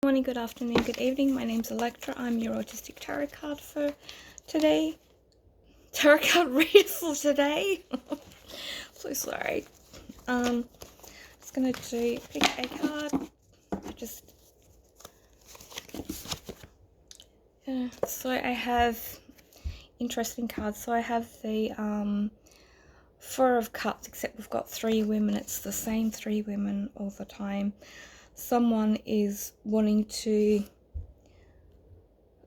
morning, good afternoon, good evening. My name's Electra. I'm your autistic tarot card for today. Tarot card reader for today. So sorry. It's gonna do pick a card. So I have interesting cards. So I have the Four of Cups, except we've got three women. It's the same three women all the time. Someone is wanting to.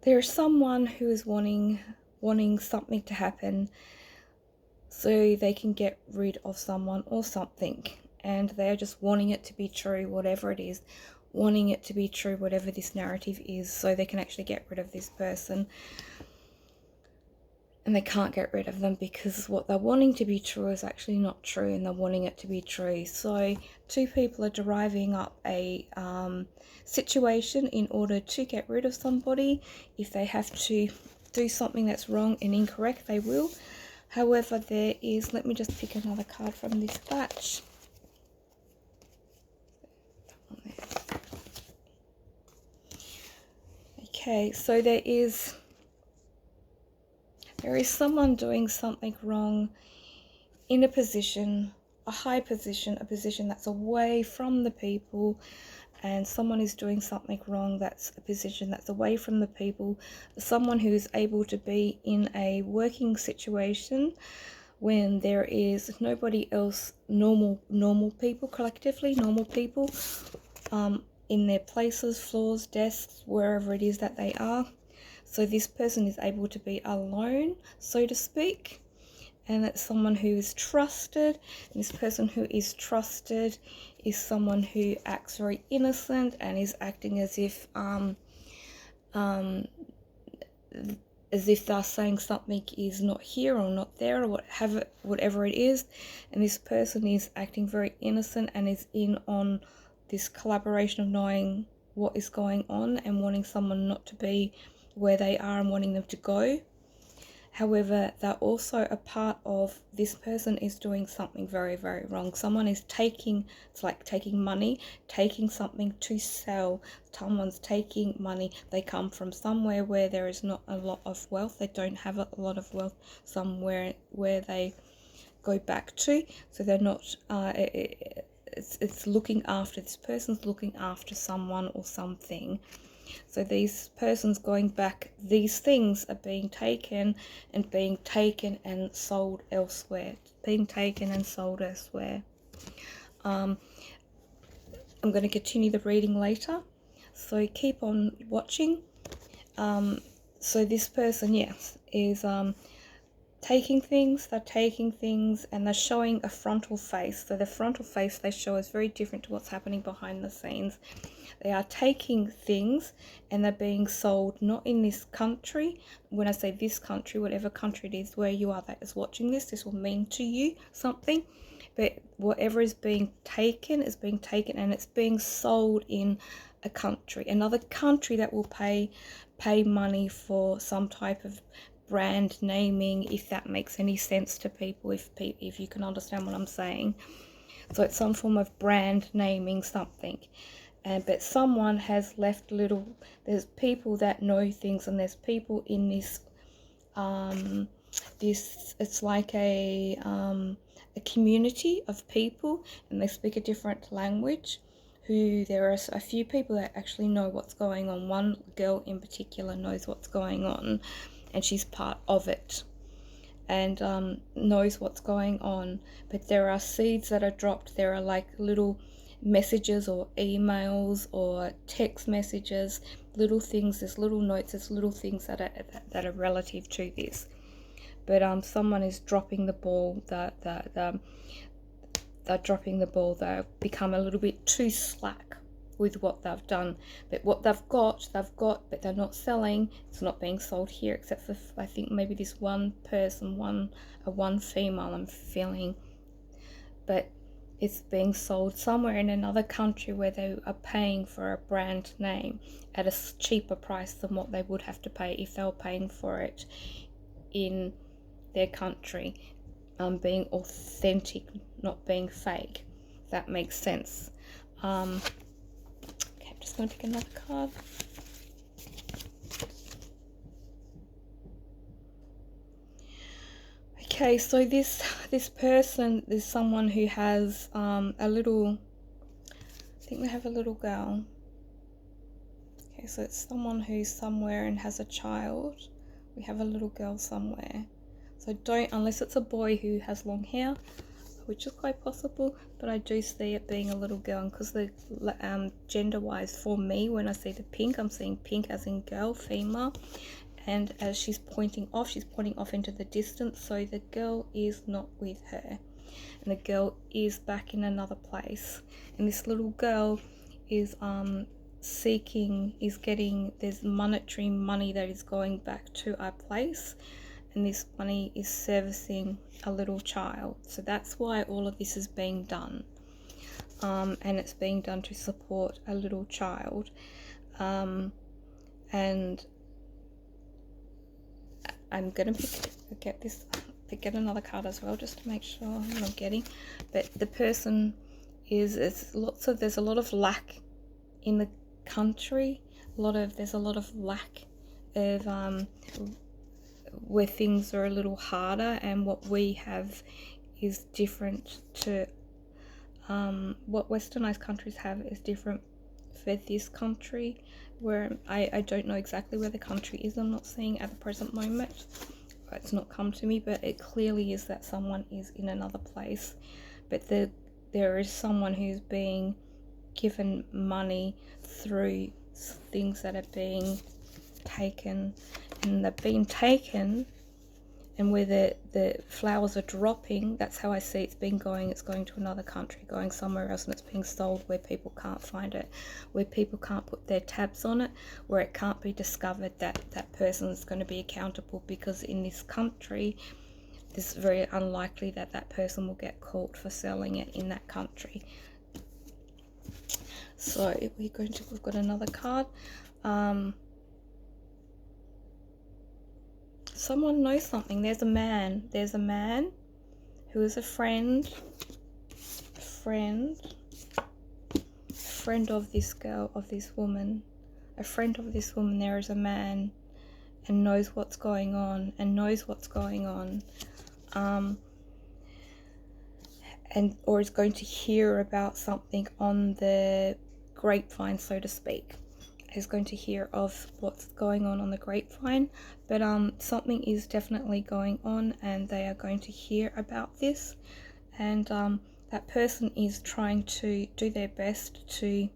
There's someone who is wanting something to happen so they can get rid of someone or something, and they're just wanting it to be true, whatever it is, wanting it to be true, whatever this narrative is, so they can actually get rid of this person. And they can't get rid of them because what they're wanting to be true is actually not true, and they're wanting it to be true. So two people are deriving up a situation in order to get rid of somebody. If they have to do something that's wrong and incorrect, they will. However, there is, let me just pick another card from this batch. Okay, so there is someone doing something wrong in a position, a high position, a position that's away from the people, and someone is doing something wrong that's a position that's away from the people. Someone who is able to be in a working situation when there is nobody else, normal people, collectively normal people, in their places, floors, desks, wherever it is that they are. So this person is able to be alone, so to speak, and that's someone who is trusted. And this person who is trusted is someone who acts very innocent and is acting as if they're saying something is not here or not there, or whatever it is. And this person is acting very innocent and is in on this collaboration of knowing what is going on and wanting someone not to be where they are and wanting them to go. However, they're also a part of, this person is doing something very, very wrong. Someone is taking, it's like taking money, taking something to sell. Someone's taking money. They come from somewhere where there is not a lot of wealth. They don't have a lot of wealth, somewhere where they go back to. So they're not, it's looking after, this person's looking after someone or something. So these persons going back, these things are being taken and sold elsewhere. Being taken and sold elsewhere. I'm going to continue the reading later, so keep on watching. So this person, yes, is taking things, and they're showing a frontal face. So the frontal face they show is very different to what's happening behind the scenes. They are taking things and they're being sold, not in this country. When I say this country, whatever country it is where you are that is watching this will mean to you something. But whatever is being taken and it's being sold in a country, another country that will pay money for some type of brand naming, if that makes any sense to people, if you can understand what I'm saying. So it's some form of brand naming something. But someone has left there's people that know things, and there's people in this it's like a community of people, and they speak a different language. There are a few people that actually know what's going on. One girl in particular knows what's going on, and she's part of it and knows what's going on. But there are seeds that are dropped. There are like little messages or emails or text messages, little things, there's little notes, there's little things that are relative to this. But someone is dropping the ball. They're dropping the ball. They've become a little bit too slack with what they've done. But what they've got, but they're not selling. It's not being sold here, except for, I think, maybe this one person, one female I'm feeling. But it's being sold somewhere in another country where they are paying for a brand name at a cheaper price than what they would have to pay if they were paying for it in their country. Being authentic, not being fake. That makes sense. Okay, just going to pick another card. Okay, so this person is someone who has a little, I think they have a little girl. Okay, so it's someone who's somewhere and has a child. We have a little girl somewhere. So don't, unless it's a boy who has long hair, which is quite possible, but I do see it being a little girl, because the gender-wise for me, when I see the pink, I'm seeing pink as in girl, female, and as she's pointing off into the distance, so the girl is not with her, and the girl is back in another place, and this little girl is there's monetary money that is going back to our place, and this money is servicing a little child. So that's why all of this is being done, and it's being done to support a little child. And I'm gonna get another card as well, just to make sure I'm not getting. But the person there's a lot of lack in the country. There's a lot of lack of where things are a little harder, and what we have is different to what westernized countries have is different for this country, where I don't know exactly where the country is. I'm not seeing at the present moment, it's not come to me, but it clearly is that someone is in another place, but there is someone who's being given money through things that are being taken, and they're being taken, and where the flowers are dropping, that's how I see it's going to another country, going somewhere else, and it's being sold where people can't find it, where people can't put their tabs on it, where it can't be discovered that that person is going to be accountable, because in this country it's very unlikely that that person will get caught for selling it in that country. So we've got another card. Someone knows something. There's a man who is a friend of this girl, of this woman, a friend of this woman. There is a man and knows what's going on, or is going to hear about something on the grapevine, so to speak. Is going to hear of what's going on the grapevine, but something is definitely going on, and they are going to hear about this, and that person is trying to do their best to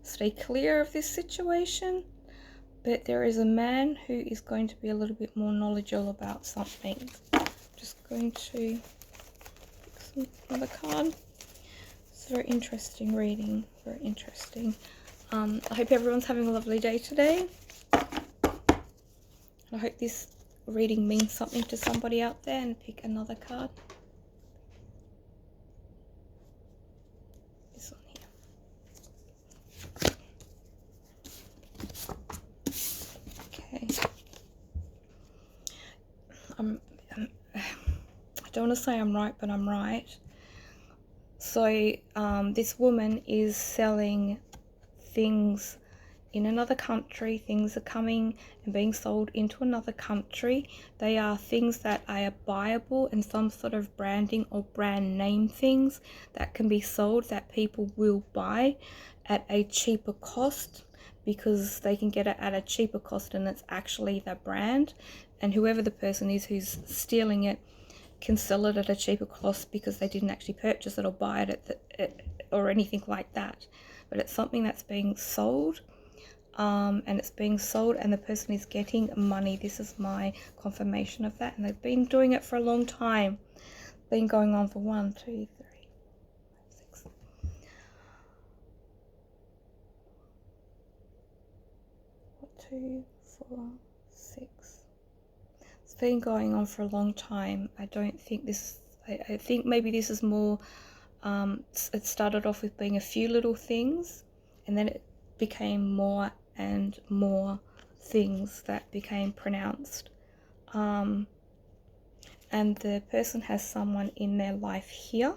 stay clear of this situation, but there is a man who is going to be a little bit more knowledgeable about something. Just going to pick another card. It's a very interesting reading, very interesting. I hope everyone's having a lovely day today. I hope this reading means something to somebody out there, and pick another card. This one here. Okay. I don't want to say I'm right, but I'm right. So this woman is selling things in another country. Things are coming and being sold into another country. They are things that are buyable, and some sort of branding or brand name things that can be sold, that people will buy at a cheaper cost, because they can get it at a cheaper cost and it's actually the brand, and whoever the person is who's stealing it can sell it at a cheaper cost because they didn't actually purchase it or buy it or anything like that. But it's something that's being sold, and it's being sold, and the person is getting money. This is my confirmation of that, and they've been doing it for a long time. Been going on for 1, 2, 3, 5, 6. 2, 4, 6. It's been going on for a long time. I don't think this. I think maybe this is more. It started off with being a few little things, and then it became more and more things that became pronounced, and the person has someone in their life here,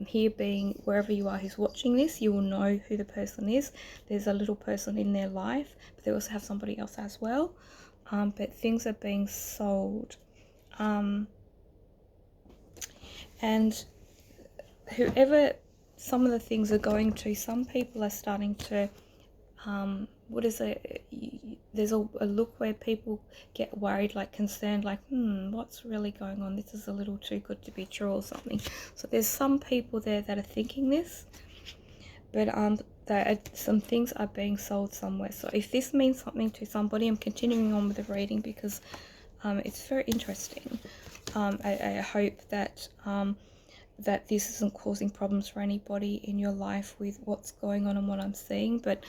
here being wherever you are who's watching this, you will know who the person is. There's a little person in their life, but they also have somebody else as well. But things are being sold. And whoever some of the things are going to, some people are starting to, there's a look where people get worried, like concerned, like, what's really going on? This is a little too good to be true or something. So there's some people there that are thinking this, but some things are being sold somewhere. So if this means something to somebody, I'm continuing on with the reading because it's very interesting. I hope that that this isn't causing problems for anybody in your life with what's going on and what I'm seeing, but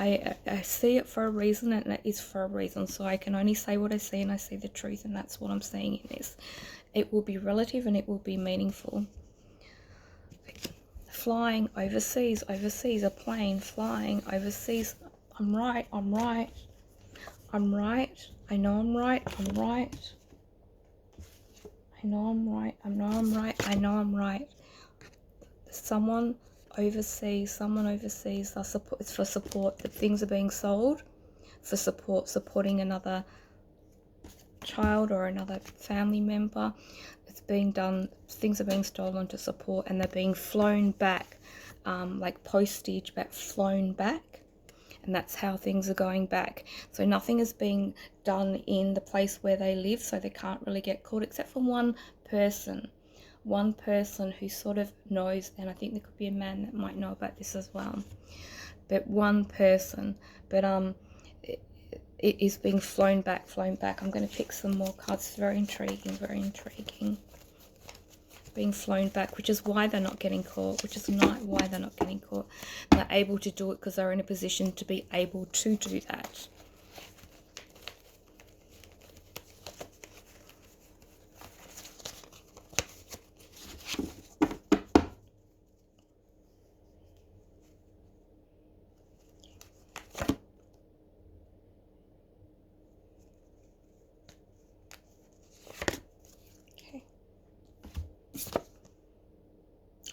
I see it for a reason, and it is for a reason. So I can only say what I see, and I see the truth, and that's what I'm seeing in this. It will be relative and it will be meaningful. Flying overseas, a plane flying overseas. I'm right, I know I'm right, I know I'm right. Someone overseas, it's for support. The things are being sold for support, supporting another child or another family member. It's being done, things are being stolen to support, and they're being flown back, like postage, but flown back. And that's how things are going back. So nothing is being done in the place where they live, so they can't really get caught, except for one person who sort of knows, and I think there could be a man that might know about this as well. But one person, but it is being flown back. I'm going to pick some more cards. It's very intriguing. Being flown back, which is why they're not getting caught, They're able to do it because they're in a position to be able to do that.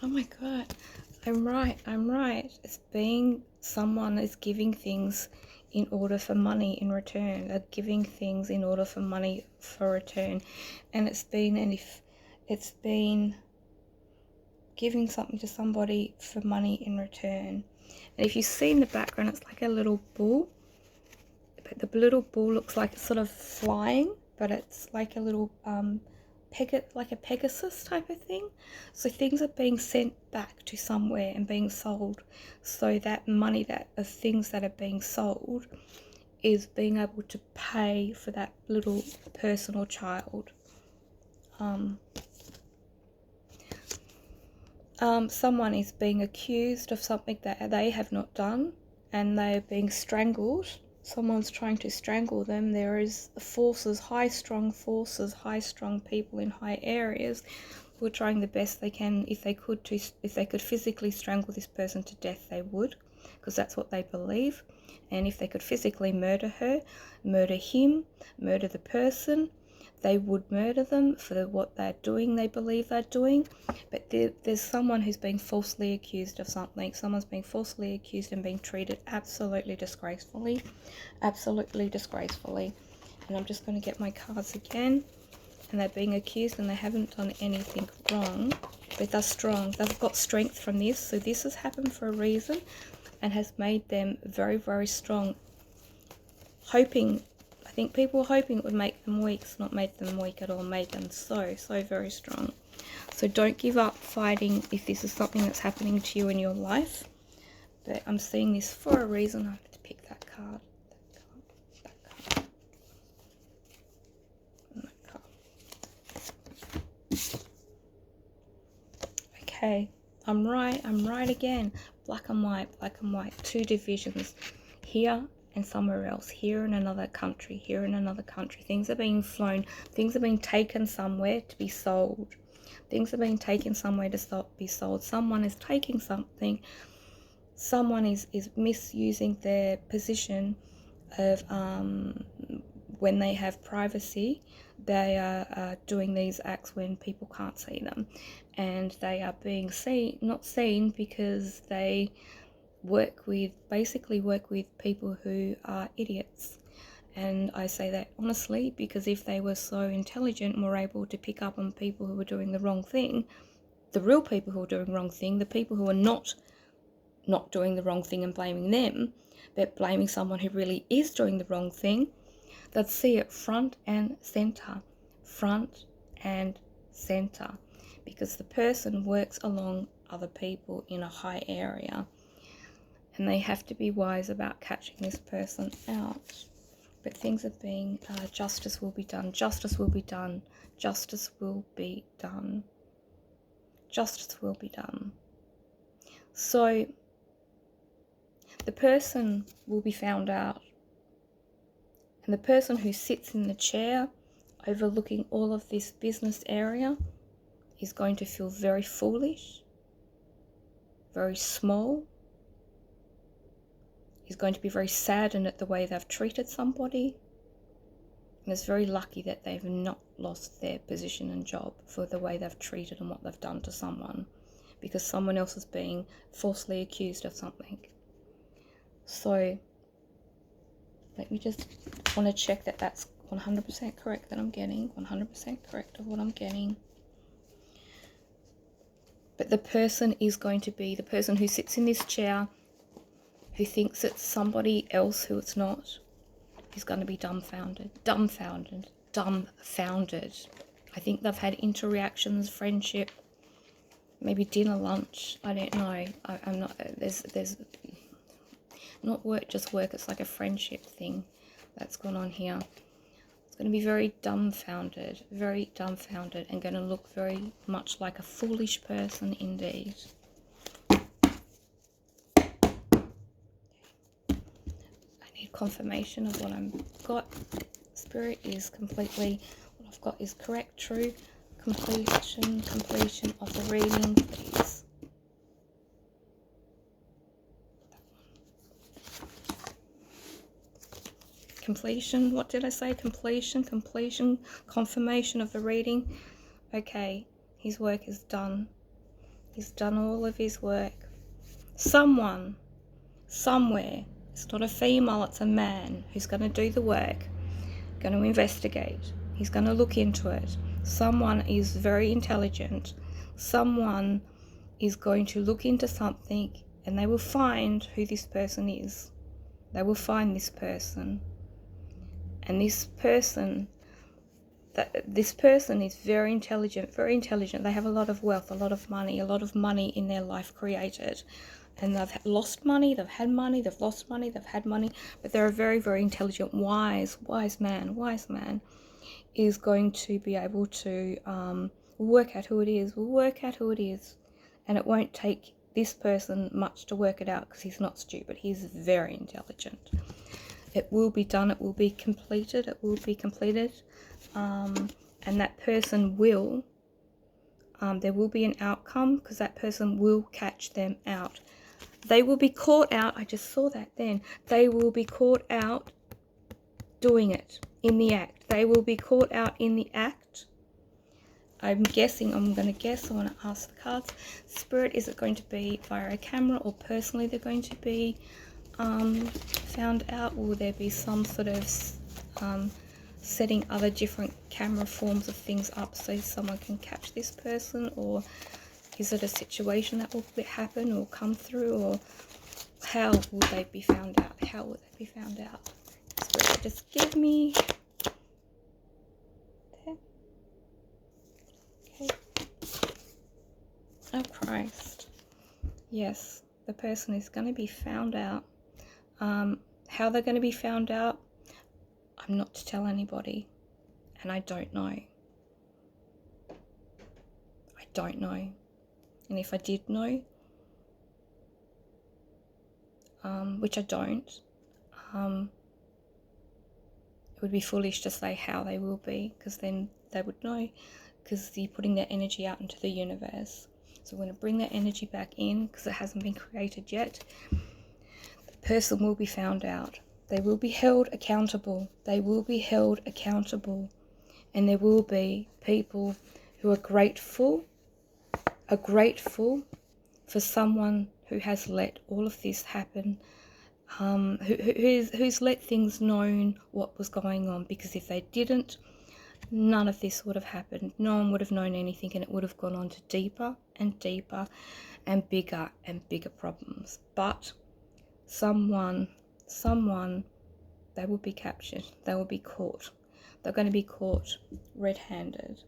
Oh my god, I'm right. It's being someone is giving things in order for money in return. They're giving things in order for money for return. And it's been giving something to somebody for money in return. And if you see in the background, it's like a little bull. But the little bull looks like it's sort of flying, but it's like a little like a Pegasus type of thing. So things are being sent back to somewhere and being sold, so that money that of things that are being sold is being able to pay for that little person or child. Someone is being accused of something that they have not done, and they are being strangled. Someone's trying to strangle them. There is high-strung people in high areas who are trying the best they can. If they could physically strangle this person to death, they would, because that's what they believe. And if they could physically murder her, murder him, murder the person, they would murder them for what they're doing, they believe they're doing. But there's someone who's being falsely accused of something. Someone's being falsely accused and being treated absolutely disgracefully. And I'm just going to get my cards again. And they're being accused and they haven't done anything wrong, but they're strong. They've got strength from this. So this has happened for a reason and has made them very, very strong. I think people were hoping it would make them weak. It's not made them weak at all. Made them so very strong. So don't give up fighting if this is something that's happening to you in your life. But I'm seeing this for a reason. I have to pick that card. Okay, I'm right again. Black and white. Two divisions. Here and somewhere else. Here in another country. Things are being flown. Things are being taken somewhere to be sold. Things are being taken somewhere to be sold. Someone is taking something. Someone is misusing their position of when they have privacy, they are doing these acts when people can't see them, and they are being not seen because they basically work with people who are idiots. And I say that honestly, because if they were so intelligent and were able to pick up on people who were doing the wrong thing, the real people who are doing the wrong thing, the people who are not doing the wrong thing and blaming them, but blaming someone who really is doing the wrong thing, they'd see it front and center, because the person works along other people in a high area, and they have to be wise about catching this person out. But things are being, justice will be done, justice will be done, justice will be done, justice will be done. So the person will be found out, and the person who sits in the chair overlooking all of this business area is going to feel very foolish, very small. Is going to be very saddened at the way they've treated somebody, and it's very lucky that they've not lost their position and job for the way they've treated and what they've done to someone, because someone else is being falsely accused of something. So let me just want to check that that's 100% correct that I'm getting, 100% correct of what I'm getting. But the person is going to be the person who sits in this chair, who thinks it's somebody else who it's not, is going to be dumbfounded. I think they've had interactions, friendship, maybe dinner, lunch, I don't know. I'm not, there's not work, just work, it's like a friendship thing that's gone on here. It's going to be very dumbfounded, and going to look very much like a foolish person indeed. Confirmation of what I've got. Spirit is completely, what I've got is correct, true. Completion of the reading, please. Completion, what did I say? Completion, confirmation of the reading. Okay, his work is done. He's done all of his work. Someone, somewhere, it's not a female, it's a man who's going to do the work, going to investigate. He's going to look into it. Someone is very intelligent. Someone is going to look into something, and they will find who this person is. They will find this person. And this person is very intelligent. They have a lot of wealth, a lot of money in their life created. And they've lost money, they've had money, they've lost money, they've had money, but they're a very, very intelligent, wise man is going to be able to work out who it is, and it won't take this person much to work it out, because he's not stupid, he's very intelligent. It will be done, it will be completed, and that person will, there will be an outcome, because that person will catch them out. They will be caught out, I just saw that then, they will be caught out doing it, in the act. They will be caught out in the act. I'm going to guess, I want to ask the cards. Spirit, is it going to be via a camera, or personally they're going to be found out? Will there be some sort of setting other different camera forms of things up so someone can catch this person, or is it a situation that will happen or come through, or how will they be found out? Spirit, just give me. There. Okay. Oh, Christ. Yes, the person is going to be found out. How they're going to be found out, I'm not to tell anybody, and I don't know. And if I did know, which I don't, it would be foolish to say how they will be, because then they would know, because you're putting their energy out into the universe. So we're going to bring that energy back in, because it hasn't been created yet. The person will be found out. They will be held accountable. They will be held accountable. And there will be people who are grateful for someone who has let all of this happen, who's let things known what was going on, because if they didn't, none of this would have happened. No one would have known anything, and it would have gone on to deeper and deeper and bigger problems. But someone, they will be captured. They will be caught. They're going to be caught red-handed.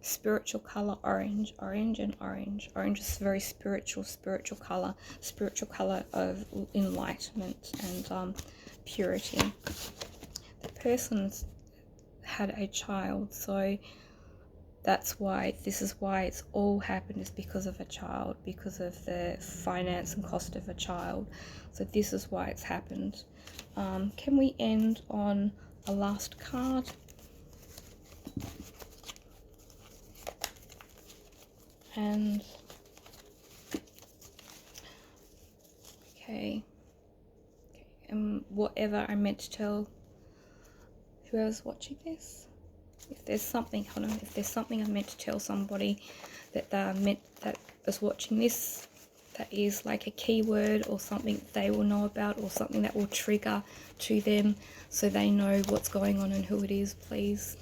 Spiritual color, orange and orange. Orange is very spiritual color of enlightenment and purity. The person's had a child, so that's why, this is why it's all happened, is because of a child, because of the finance and cost of a child. So this is why it's happened. Can we end on a last card? And okay, whatever I meant to tell whoever's watching this, if there's something, hold on, if there's something I meant to tell somebody that that was watching this, that is like a keyword or something they will know about, or something that will trigger to them so they know what's going on and who it is, please.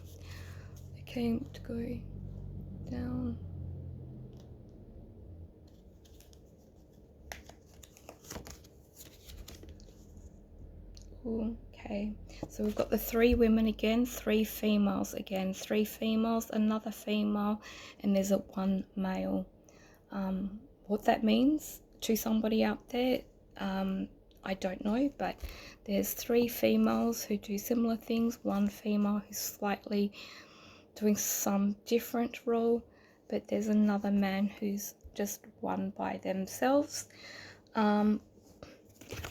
Okay, to go down. Okay, so we've got the 3 women again, 3 females again, 3 females, another female, and there's a 1 male. What that means to somebody out there, I don't know, but there's 3 females who do similar things, 1 female who's slightly doing some different role, but there's another man who's just one by themselves.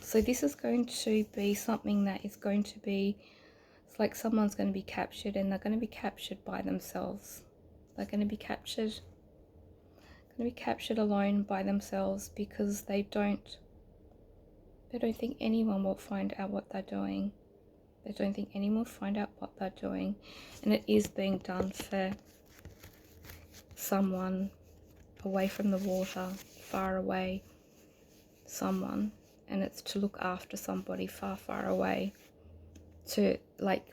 So this is going to be something that is going to be, it's like someone's going to be captured, and they're going to be captured by themselves. They're going to be captured alone by themselves, because they don't think anyone will find out what they're doing. They don't think anyone will find out what they're doing, and it is being done for someone away from the water, far away, someone. And it's to look after somebody far, far away, to like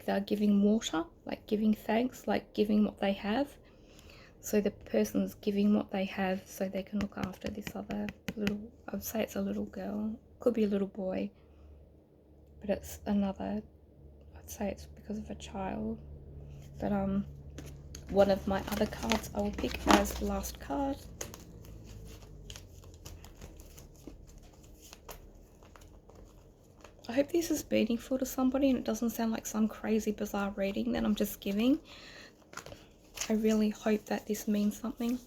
they're giving water, like giving thanks, like giving what they have. So the person's giving what they have so they can look after this other little, I would say it's a little girl, could be a little boy, but it's another, I'd say it's because of a child. But one of my other cards I will pick as the last card. I hope this is meaningful to somebody and it doesn't sound like some crazy bizarre reading that I'm just giving. I really hope that this means something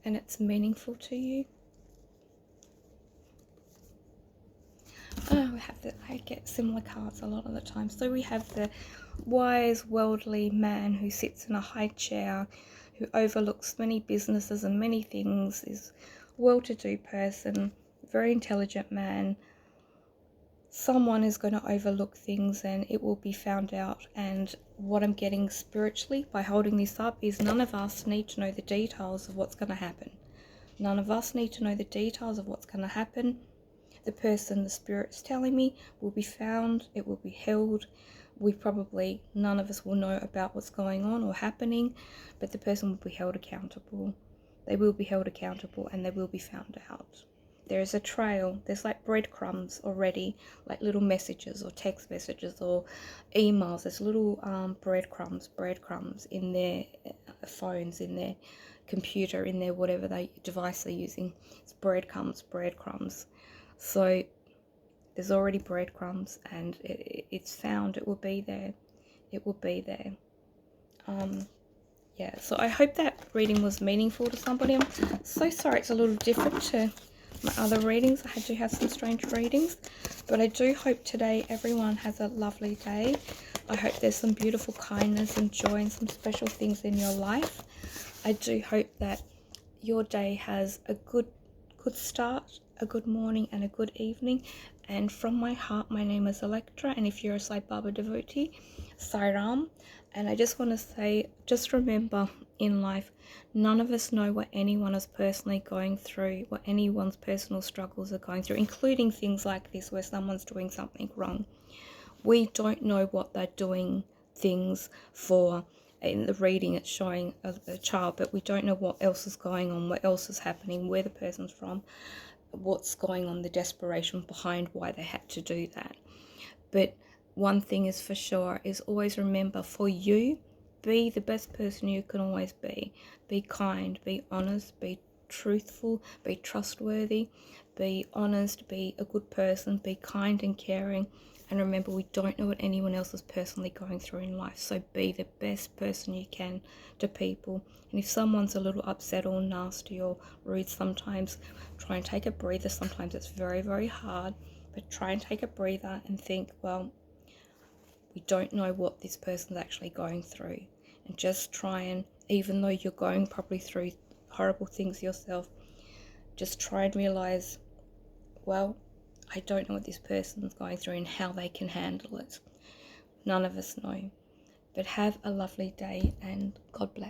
and it's meaningful to you. Oh, I get similar cards a lot of the time. So we have the wise, worldly man who sits in a high chair, who overlooks many businesses and many things, is a well-to-do person, very intelligent man. Someone is going to overlook things and it will be found out. And what I'm getting spiritually by holding this up is none of us need to know the details of what's going to happen. None of us need to know the details of what's going to happen. The person the spirit's telling me will be found, it will be held. None of us will know about what's going on or happening, but the person will be held accountable. They will be held accountable and they will be found out. There is a trail, there's like breadcrumbs already, like little messages or text messages or emails. There's little breadcrumbs in their phones, in their computer, in their whatever device they're using. It's breadcrumbs. So there's already breadcrumbs and it's found, it will be there. Yeah, so I hope that reading was meaningful to somebody. I'm so sorry it's a little different to my other readings. I do have some strange readings, but I do hope today everyone has a lovely day. I hope there's some beautiful kindness and joy and some special things in your life. I do hope that your day has a good good start, a good morning, and a good evening. And from my heart, my name is Electra, and if you're a Sai Baba devotee, Sai Ram. And I just want to say, just remember, in life, none of us know what anyone is personally going through, what anyone's personal struggles are going through, including things like this where someone's doing something wrong. We don't know what they're doing things for. In the reading, it's showing a child, but we don't know what else is going on, what else is happening, where the person's from, what's going on, the desperation behind why they had to do that. But one thing is for sure, is always remember, for you, be the best person you can always be. Be kind, be honest, be truthful, be trustworthy, be honest, be a good person, be kind and caring. And remember, we don't know what anyone else is personally going through in life, so be the best person you can to people. And if someone's a little upset or nasty or rude sometimes, try and take a breather. Sometimes it's very, very hard, but try and take a breather and think, well, we don't know what this person's actually going through. And just try and, even though you're going probably through horrible things yourself, just try and realize, well, I don't know what this person's going through and how they can handle it. None of us know. But have a lovely day, and God bless.